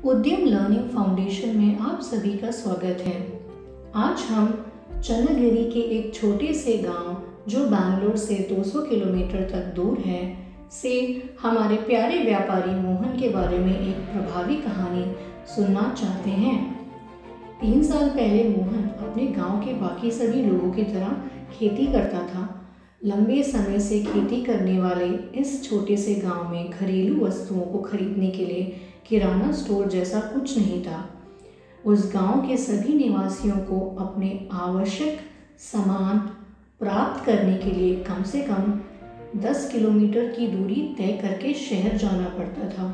उद्यम learning foundation में आप सभी का स्वागत है। आज हम चन्नगिरी के एक छोटे से गांव जो बैंगलोर से 200 किलोमीटर तक दूर है से हमारे प्यारे व्यापारी मोहन के बारे में एक प्रभावी कहानी सुनना चाहते हैं। 3 साल पहले मोहन अपने गांव के बाकी सभी लोगों की तरह खेती करता था। लंबे समय से खेती करने वाले इस छोटे से गांव में घरेलू वस्तुओं को खरीदने के लिए किराना स्टोर जैसा कुछ नहीं था। उस गांव के सभी निवासियों को अपने आवश्यक सामान प्राप्त करने के लिए कम से कम 10 किलोमीटर की दूरी तय करके शहर जाना पड़ता था।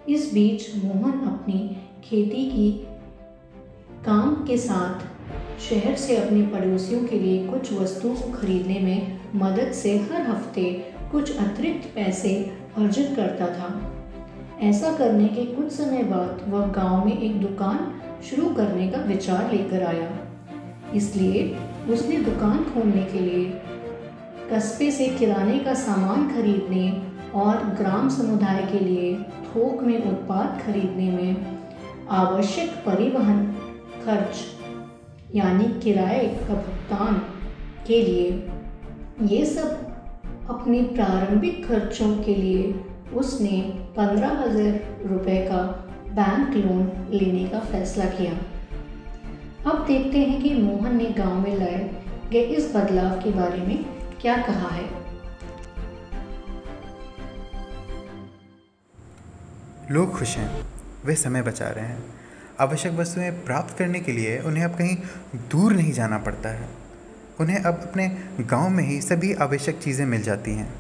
इस बीच मोहन अपनी खेती की काम के साथ शहर से अपने पड़ोसियों के लिए कुछ वस्तुओं को खरीदने में मदद से हर हफ्ते कुछ अतिरिक्त पैसे अर्जित करता था। ऐसा करने के कुछ समय बाद वह गांव में एक दुकान शुरू करने का विचार लेकर आया। इसलिए उसने दुकान खोलने के लिए कस्बे से किराने का सामान खरीदने और ग्राम समुदाय के लिए थोक में उत्पाद खरीदने में आवश्यक परिवहन खर्च यानी किराए का भुगतान के लिए ये सब अपने प्रारंभिक खर्चों के लिए उसने 15,000 रुपये का बैंक लोन लेने का फैसला किया। अब देखते हैं कि मोहन ने गांव में लाए गए इस बदलाव के बारे में क्या कहा है। लोग खुश हैं, वे समय बचा रहे हैं। आवश्यक वस्तुएं प्राप्त करने के लिए उन्हें अब कहीं दूर नहीं जाना पड़ता है। उन्हें अब अपने गांव में ही सभी आवश्यक चीज़ें मिल जाती हैं।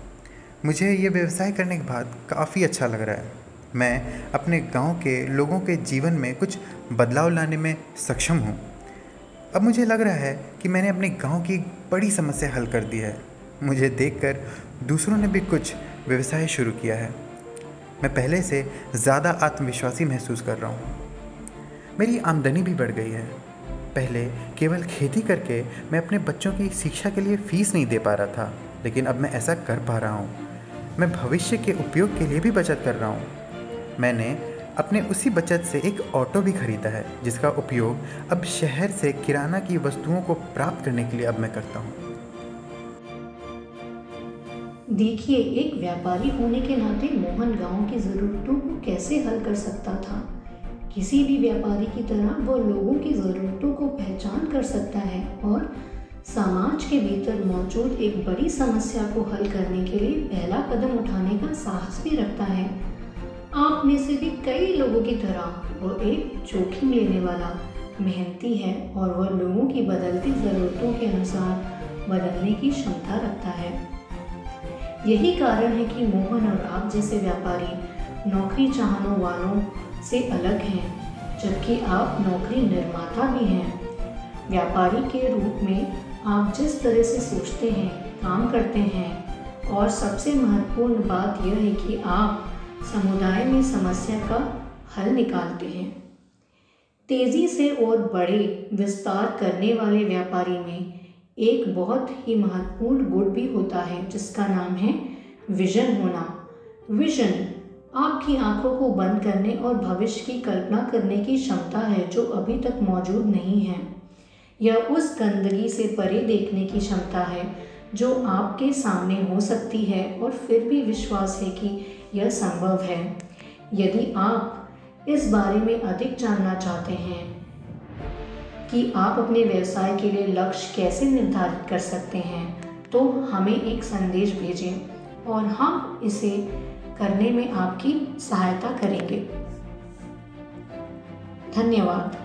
मुझे ये व्यवसाय करने के बाद काफ़ी अच्छा लग रहा है। मैं अपने गांव के लोगों के जीवन में कुछ बदलाव लाने में सक्षम हूँ। अब मुझे लग रहा है कि मैंने अपने गांव की एक बड़ी समस्या हल कर दी है। मुझे देखकर दूसरों ने भी कुछ व्यवसाय शुरू किया है। मैं पहले से ज़्यादा आत्मविश्वासी महसूस कर रहा हूँ। मेरी आमदनी भी बढ़ गई है। पहले केवल खेती करके मैं अपने बच्चों की शिक्षा के लिए फ़ीस नहीं दे पा रहा था, लेकिन अब मैं ऐसा कर पा रहा हूँ। मैं भविष्य के उपयोग के लिए भी बचत कर रहा हूँ। मैंने अपने उसी बचत से एक ऑटो भी खरीदा है, जिसका उपयोग अब शहर से किराना की वस्तुओं को प्राप्त करने के लिए अब मैं करता हूँ। देखिए, एक व्यापारी होने के नाते मोहन गांव की ज़रूरतों को कैसे हल कर सकता था। किसी भी व्यापारी की तरह वह लोगों की ज़रूरतों को पहचान कर सकता है और समाज के भीतर मौजूद एक बड़ी समस्या को हल करने के लिए पहला कदम उठाने का साहस भी रखता है। आप में से भी कई लोगों की तरह वो एक जोखिम लेने वाला मेहनती है और वह लोगों की बदलती ज़रूरतों के अनुसार बदलने की क्षमता रखता है। यही कारण है कि मोहन और आप जैसे व्यापारी नौकरी चाहने वालों से अलग हैं, जबकि आप नौकरी निर्माता भी हैं। व्यापारी के रूप में आप जिस तरह से सोचते हैं, काम करते हैं और सबसे महत्वपूर्ण बात यह है कि आप समुदाय में समस्या का हल निकालते हैं। तेज़ी से और बड़े विस्तार करने वाले व्यापारी में एक बहुत ही महत्वपूर्ण गुण भी होता है, जिसका नाम है विजन होना। विजन आपकी आंखों को बंद करने और भविष्य की कल्पना करने की क्षमता है जो अभी तक मौजूद नहीं है। यह उस गंदगी से परे देखने की क्षमता है जो आपके सामने हो सकती है और फिर भी विश्वास है कि यह संभव है। यदि आप इस बारे में अधिक जानना चाहते हैं कि आप अपने व्यवसाय के लिए लक्ष्य कैसे निर्धारित कर सकते हैं, तो हमें एक संदेश भेजें और हम इसे करने में आपकी सहायता करेंगे। धन्यवाद।